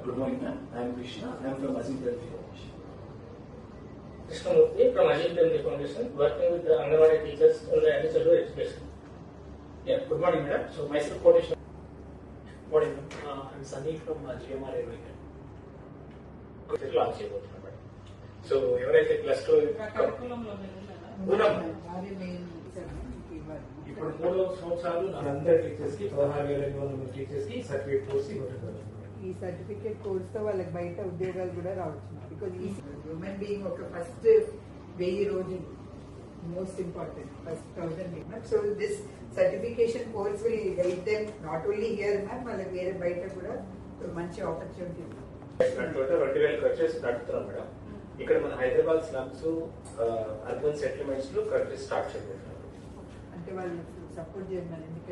Good morning, ma'am. I am Krishna. I am from Azim Health Foundation. Krishnamurthy from Ajit Health Foundation, working with the Anganwadi teachers in the early childhood education. Yeah, good morning, madam. So, myself, quotation. Morning, I'm Sunny from GMR Aerovision. Launch చేయబోతున్నాం madam. So ఎవరైతే plus two ఇప్పుడు 3 సంవత్సరాలు అందరి teachers కి 16,500 teachers కి certificate course ఇవ్వడం. ఈ certificate course తో వాళ్ళకి బయట ఉద్యోగాలు కూడా రావచ్చు. బికాజ్ ఈ హ్యూమన్ బీయింగ్ ఒక ఫస్ట్ 1000 రోజులు most important, first 1000 ma'am. So this certification course will guide them not only here ma'am, వాళ్ళకి వేరే బయట కూడా మంచి ఆపర్చునిటీ. 20,000 ఖర్చు నడుపుతున్నాం మేడం. ఇక్కడ మన హైదరాబాద్ స్లమ్స్ అర్బన్ సెటిల్మెంట్స్ లో ఖర్చు స్టార్ట్ చేయబోతున్నాం. అంటే వాళ్ళు సపోర్ట్ చేయమని, ఎందుకంటే